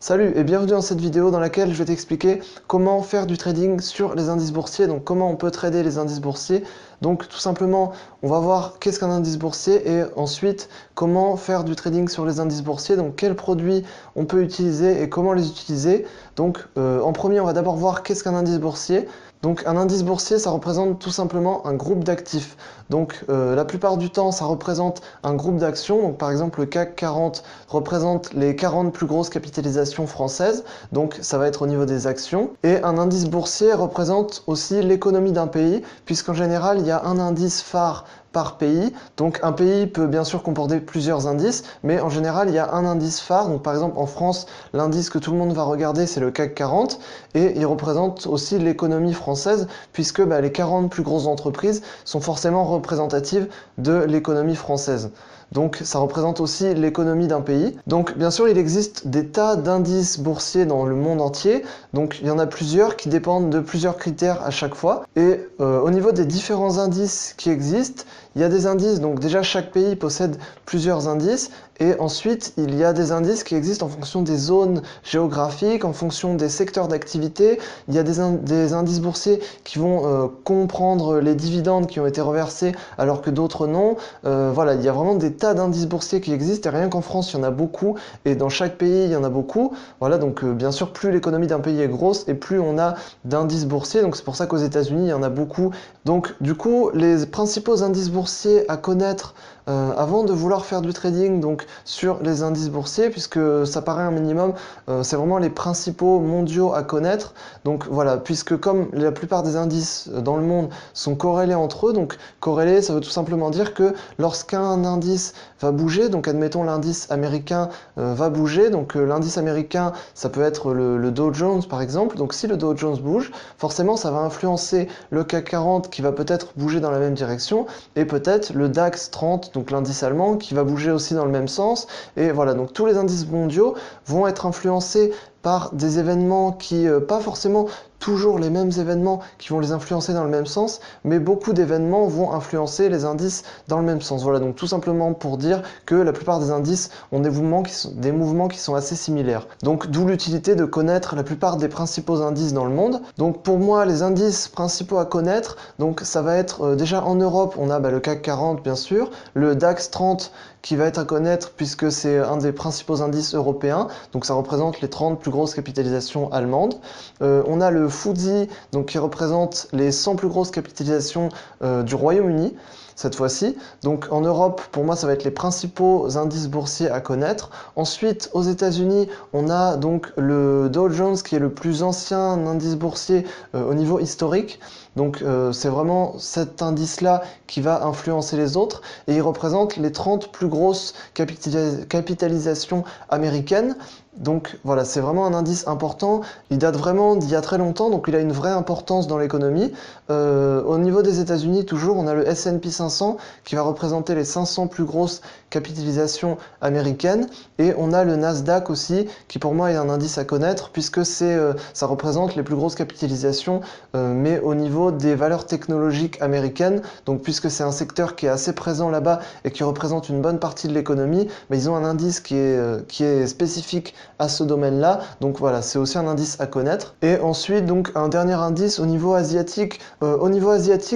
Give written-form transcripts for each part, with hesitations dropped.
Salut et bienvenue dans cette vidéo dans laquelle je vais t'expliquer comment faire du trading sur les indices boursiers, donc comment on peut trader les indices boursiers. Donc tout simplement, on va voir qu'est-ce qu'un indice boursier et ensuite comment faire du trading sur les indices boursiers, donc quels produits on peut utiliser et comment les utiliser. Donc en premier, on va d'abord voir qu'est-ce qu'un indice boursier. Donc un indice boursier, ça représente tout simplement un groupe d'actifs. Donc la plupart du temps, ça représente un groupe d'actions. Donc par exemple, le CAC 40 représente les 40 plus grosses capitalisations françaises. Donc ça va être au niveau des actions. Et un indice boursier représente aussi l'économie d'un pays, puisqu'en général, il y a un indice phare par pays. Donc un pays peut bien sûr comporter plusieurs indices, mais en général, il y a un indice phare. Donc par exemple, en France, l'indice que tout le monde va regarder, c'est le CAC 40, et il représente aussi l'économie française, puisque les 40 plus grosses entreprises sont forcément représentatives de l'économie française. Donc ça représente aussi l'économie d'un pays. Donc bien sûr, il existe des tas d'indices boursiers dans le monde entier. Donc il y en a plusieurs qui dépendent de plusieurs critères à chaque fois. Et au niveau des différents indices qui existent, il y a des indices, donc déjà chaque pays possède plusieurs indices, et ensuite il y a des indices qui existent en fonction des zones géographiques, en fonction des secteurs d'activité. Il y a des indices boursiers qui vont comprendre les dividendes qui ont été reversés alors que d'autres non. Voilà, il y a vraiment des tas d'indices boursiers qui existent, et rien qu'en France il y en a beaucoup, et dans chaque pays il y en a beaucoup. Voilà, donc bien sûr plus l'économie d'un pays est grosse et plus on a d'indices boursiers, donc c'est pour ça qu'aux États-Unis il y en a beaucoup. Donc du coup, les principaux indices boursiers à connaître avant de vouloir faire du trading donc sur les indices boursiers, puisque ça paraît un minimum, c'est vraiment les principaux mondiaux à connaître. Donc voilà, puisque comme la plupart des indices dans le monde sont corrélés entre eux, donc corrélés, ça veut tout simplement dire que lorsqu'un indice va bouger, donc admettons l'indice américain va bouger, donc l'indice américain, ça peut être le Dow Jones par exemple. Donc si le Dow Jones bouge, forcément ça va influencer le CAC 40 qui va peut-être bouger dans la même direction, et peut-être le DAX 30, donc l'indice allemand, qui va bouger aussi dans le même sens. Et voilà, donc tous les indices mondiaux vont être influencés par des événements qui, pas forcément toujours les mêmes événements qui vont les influencer dans le même sens, mais beaucoup d'événements vont influencer les indices dans le même sens. Voilà, donc tout simplement pour dire que la plupart des indices ont des mouvements qui sont assez similaires. Donc d'où l'utilité de connaître la plupart des principaux indices dans le monde. Donc pour moi, les indices principaux à connaître, donc ça va être déjà en Europe, on a le CAC 40 bien sûr, le DAX 30 qui va être à connaître puisque c'est un des principaux indices européens, donc ça représente les 30 plus grosses capitalisations allemandes. On a le FTSE, donc qui représente les 100 plus grosses capitalisations du Royaume-Uni cette fois-ci. Donc en Europe, pour moi, ça va être les principaux indices boursiers à connaître. Ensuite, aux États-Unis, on a donc le Dow Jones qui est le plus ancien indice boursier au niveau historique. Donc c'est vraiment cet indice-là qui va influencer les autres, et il représente les 30 plus grosses capitalisations américaines. Donc voilà, c'est vraiment un indice important, il date vraiment d'il y a très longtemps, donc il a une vraie importance dans l'économie. Au niveau des États-Unis, toujours, on a le S&P 500 qui va représenter les 500 plus grosses capitalisations américaines, et on a le Nasdaq aussi, qui pour moi est un indice à connaître, puisque ça représente les plus grosses capitalisations, mais au niveau des valeurs technologiques américaines. Donc puisque c'est un secteur qui est assez présent là-bas et qui représente une bonne partie de l'économie, mais ils ont un indice qui est spécifique à ce domaine-là. Donc voilà, c'est aussi un indice à connaître. Et ensuite, donc un dernier indice au niveau asiatique.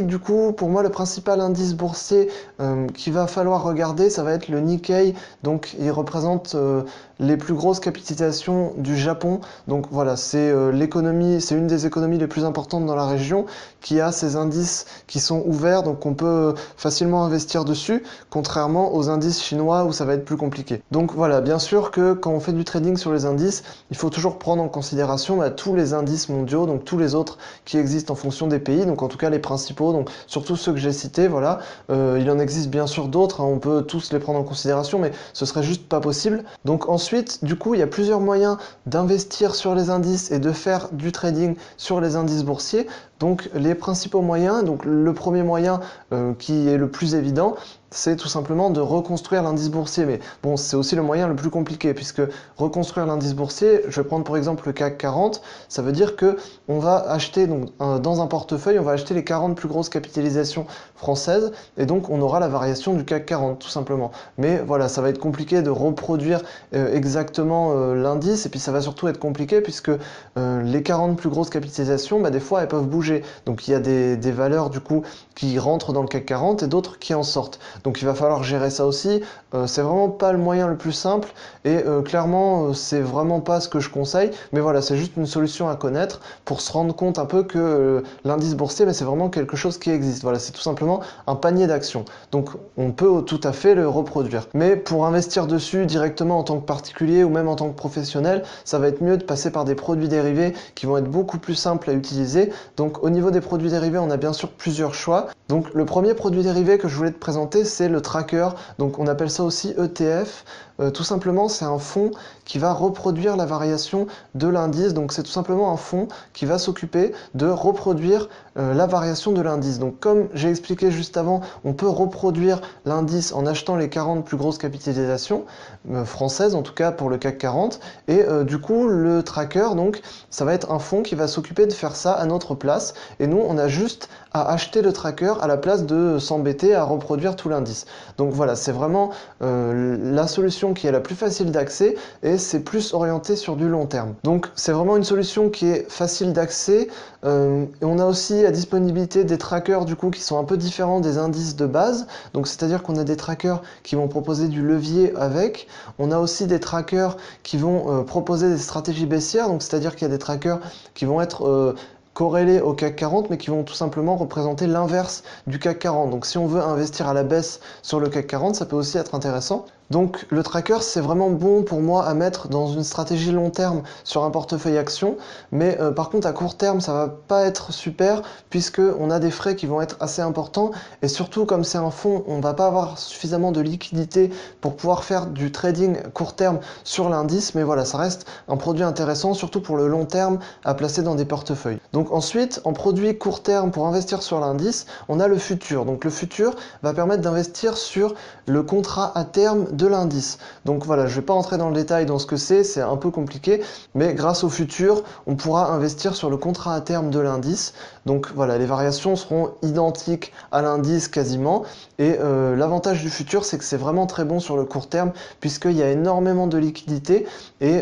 Du coup, pour moi, le principal indice boursier qu'il va falloir regarder, ça va être le Nikkei. Donc il représente les plus grosses capitalisations du Japon. Donc voilà, c'est une des économies les plus importantes dans la région, qui a ces indices qui sont ouverts, donc on peut facilement investir dessus, contrairement aux indices chinois où ça va être plus compliqué. Donc voilà, bien sûr que quand on fait du trading sur les indices, il faut toujours prendre en considération tous les indices mondiaux, donc tous les autres qui existent en fonction des pays, donc en tout cas les principaux, donc surtout ceux que j'ai cités, voilà. Il en existe bien sûr d'autres, on peut tous les prendre en considération, mais ce serait juste pas possible. Donc ensuite, du coup, il y a plusieurs moyens d'investir sur les indices et de faire du trading sur les indices boursiers. Donc les principaux moyens, donc le premier moyen qui est le plus évident, c'est tout simplement de reconstruire l'indice boursier. Mais bon, c'est aussi le moyen le plus compliqué, puisque reconstruire l'indice boursier, je vais prendre pour exemple le CAC 40, ça veut dire que on va acheter donc, dans un portefeuille, on va acheter les 40 plus grosses capitalisations françaises, et donc on aura la variation du CAC 40, tout simplement. Mais voilà, ça va être compliqué de reproduire exactement l'indice, et puis ça va surtout être compliqué, puisque les 40 plus grosses capitalisations, bah, des fois, elles peuvent bouger. Donc il y a des valeurs, du coup, qui rentrent dans le CAC 40 et d'autres qui en sortent. Donc il va falloir gérer ça aussi. C'est vraiment pas le moyen le plus simple et clairement c'est vraiment pas ce que je conseille. Mais voilà, c'est juste une solution à connaître pour se rendre compte un peu que l'indice boursier, c'est vraiment quelque chose qui existe. Voilà, c'est tout simplement un panier d'actions. Donc on peut tout à fait le reproduire. Mais pour investir dessus directement en tant que particulier ou même en tant que professionnel, ça va être mieux de passer par des produits dérivés qui vont être beaucoup plus simples à utiliser. Donc au niveau des produits dérivés, on a bien sûr plusieurs choix. Donc le premier produit dérivé que je voulais te présenter, c'est le tracker. Donc on appelle ça aussi ETF. Tout simplement, c'est un fonds qui va reproduire la variation de l'indice. Donc c'est tout simplement un fonds qui va s'occuper de reproduire la variation de l'indice. Donc comme j'ai expliqué juste avant, on peut reproduire l'indice en achetant les 40 plus grosses capitalisations françaises, en tout cas pour le CAC 40. Et du coup, le tracker, donc, ça va être un fonds qui va s'occuper de faire ça à notre place. Et nous, on a juste à acheter le tracker à la place de s'embêter à reproduire tout l'indice. Donc voilà, c'est vraiment la solution qui est la plus facile d'accès et c'est plus orienté sur du long terme. Donc c'est vraiment une solution qui est facile d'accès. Et on a aussi à disponibilité des trackers du coup qui sont un peu différents des indices de base. Donc c'est-à-dire qu'on a des trackers qui vont proposer du levier avec. On a aussi des trackers qui vont proposer des stratégies baissières. Donc c'est-à-dire qu'il y a des trackers qui vont être corrélés au CAC 40 mais qui vont tout simplement représenter l'inverse du CAC 40. Donc si on veut investir à la baisse sur le CAC 40, ça peut aussi être intéressant. Donc le tracker, c'est vraiment bon pour moi à mettre dans une stratégie long terme sur un portefeuille action, mais par contre à court terme ça va pas être super puisque on a des frais qui vont être assez importants et surtout comme c'est un fonds, on va pas avoir suffisamment de liquidité pour pouvoir faire du trading court terme sur l'indice, mais voilà, ça reste un produit intéressant surtout pour le long terme à placer dans des portefeuilles. Donc ensuite, en produit court terme pour investir sur l'indice, on a le futur. Donc le futur va permettre d'investir sur le contrat à terme de l'indice. Donc voilà, je ne vais pas entrer dans le détail dans ce que c'est un peu compliqué, mais grâce au futur, on pourra investir sur le contrat à terme de l'indice. Donc voilà, les variations seront identiques à l'indice quasiment, et l'avantage du futur, c'est que c'est vraiment très bon sur le court terme, puisqu'il y a énormément de liquidités, et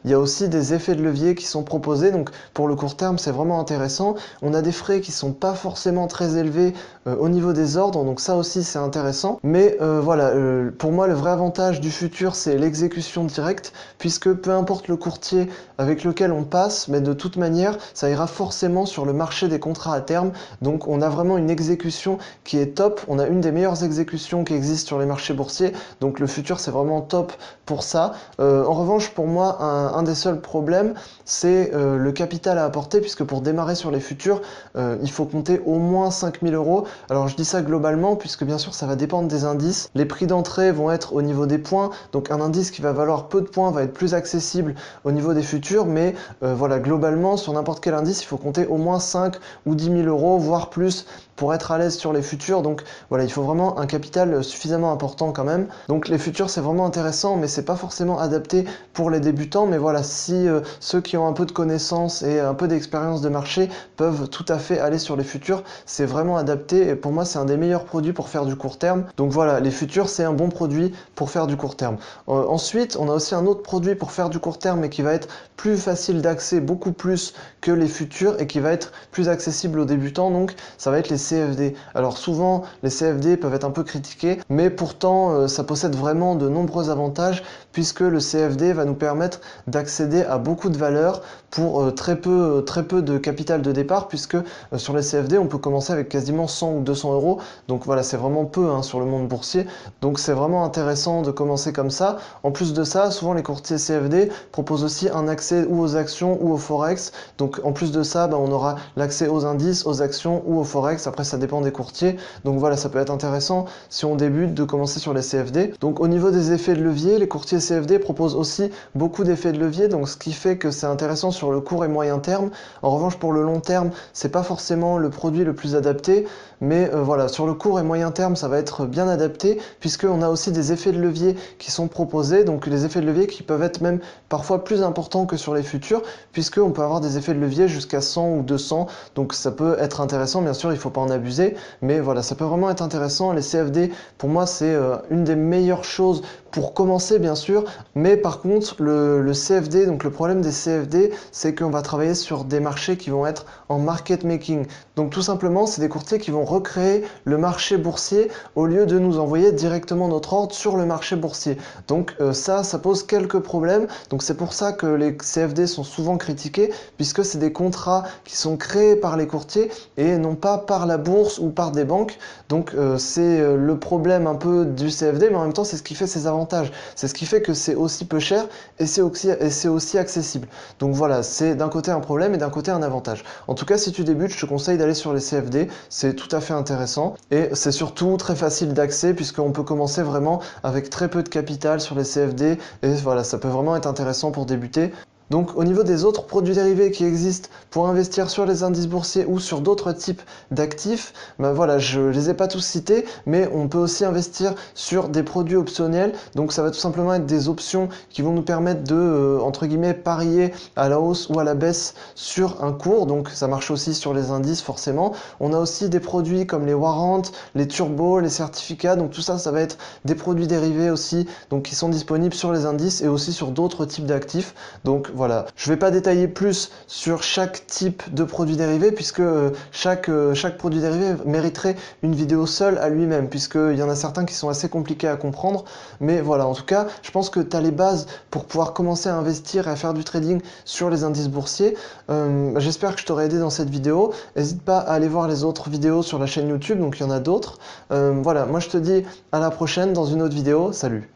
il y a aussi des effets de levier qui sont proposés, donc pour le court terme, c'est vraiment intéressant. On a des frais qui sont pas forcément très élevés au niveau des ordres, donc ça aussi c'est intéressant, mais voilà, pour moi le vrai avantage du futur, c'est l'exécution directe, puisque peu importe le courtier avec lequel on passe, mais de toute manière, ça ira forcément sur le marché des contrats à terme. Donc on a vraiment une exécution qui est top. On a une des meilleures exécutions qui existent sur les marchés boursiers. Donc le futur, c'est vraiment top pour ça. En revanche, pour moi, un des seuls problèmes, c'est le capital à apporter, puisque pour démarrer sur les futurs, il faut compter au moins 5000 euros. Alors je dis ça globalement, puisque bien sûr, ça va dépendre des indices. Les prix d'entrée vont être au niveau des points. Donc un indice qui va valoir peu de points va être plus accessible au niveau des futurs, mais voilà, globalement, sur n'importe quel indice, il faut compter au moins 5 ou 10 000 euros, voire plus, pour être à l'aise sur les futurs. Donc voilà, il faut vraiment un capital suffisamment important quand même. Donc les futurs, c'est vraiment intéressant, mais c'est pas forcément adapté pour les débutants. Mais voilà, si ceux qui ont un peu de connaissances et un peu d'expérience de marché peuvent tout à fait aller sur les futurs, c'est vraiment adapté, et pour moi, c'est un des meilleurs produits pour faire du court terme. Donc voilà, les futurs, c'est un bon produit pour faire du court terme. Ensuite, on a aussi un autre produit pour faire du court terme, mais qui va être plus facile d'accès, beaucoup plus que les futurs, et qui va être plus accessible aux débutants, donc ça va être les CFD. Alors souvent, les CFD peuvent être un peu critiqués, mais pourtant, ça possède vraiment de nombreux avantages, puisque le CFD va nous permettre d'accéder à beaucoup de valeurs pour très peu de capital de départ, puisque sur les CFD, on peut commencer avec quasiment 100 ou 200 euros, donc voilà, c'est vraiment peu sur le monde boursier, donc c'est vraiment intéressant de commencer comme ça. En plus de ça, souvent les courtiers CFD proposent aussi un accès ou aux actions ou au forex, donc en plus de ça, on aura l'accès aux indices, aux actions ou au forex. Après ça dépend des courtiers, donc voilà, ça peut être intéressant si on débute de commencer sur les CFD. Donc au niveau des effets de levier, les courtiers ces CFD proposent aussi beaucoup d'effets de levier, donc ce qui fait que c'est intéressant sur le court et moyen terme. En revanche, pour le long terme, c'est pas forcément le produit le plus adapté, mais voilà, sur le court et moyen terme, ça va être bien adapté, puisqu'on a aussi des effets de levier qui sont proposés, donc les effets de levier qui peuvent être même parfois plus importants que sur les futurs, puisqu'on peut avoir des effets de levier jusqu'à 100 ou 200, donc ça peut être intéressant, bien sûr, il ne faut pas en abuser, mais voilà, ça peut vraiment être intéressant. Les CFD, pour moi, c'est une des meilleures choses pour commencer, bien sûr, mais par contre, le CFD, donc le problème des CFD, c'est qu'on va travailler sur des marchés qui vont être en market making. Donc tout simplement, c'est des courtiers qui vont recréer le marché boursier au lieu de nous envoyer directement notre ordre sur le marché boursier. Donc ça pose quelques problèmes. Donc c'est pour ça que les CFD sont souvent critiqués, puisque c'est des contrats qui sont créés par les courtiers et non pas par la bourse ou par des banques. Donc c'est le problème un peu du CFD, mais en même temps c'est ce qui fait ses avantages. C'est ce qui fait que c'est aussi peu cher et c'est aussi accessible. Donc voilà, c'est d'un côté un problème et d'un côté un avantage. En tout cas, si tu débutes, je te conseille d'aller sur les CFD, c'est tout à fait intéressant et c'est surtout très facile d'accès puisqu'on peut commencer vraiment avec très peu de capital sur les CFD et voilà, ça peut vraiment être intéressant pour débuter. Donc au niveau des autres produits dérivés qui existent pour investir sur les indices boursiers ou sur d'autres types d'actifs, ben voilà, je les ai pas tous cités, mais on peut aussi investir sur des produits optionnels. Donc ça va tout simplement être des options qui vont nous permettre de, entre guillemets, parier à la hausse ou à la baisse sur un cours. Donc ça marche aussi sur les indices forcément. On a aussi des produits comme les warrants, les turbos, les certificats. Donc tout ça, ça va être des produits dérivés aussi, donc qui sont disponibles sur les indices et aussi sur d'autres types d'actifs. Donc voilà, je ne vais pas détailler plus sur chaque type de produit dérivé puisque chaque produit dérivé mériterait une vidéo seule à lui-même puisqu'il y en a certains qui sont assez compliqués à comprendre. Mais voilà, en tout cas, je pense que tu as les bases pour pouvoir commencer à investir et à faire du trading sur les indices boursiers. J'espère que je t'aurai aidé dans cette vidéo. N'hésite pas à aller voir les autres vidéos sur la chaîne YouTube, donc il y en a d'autres. Voilà, moi je te dis à la prochaine dans une autre vidéo. Salut!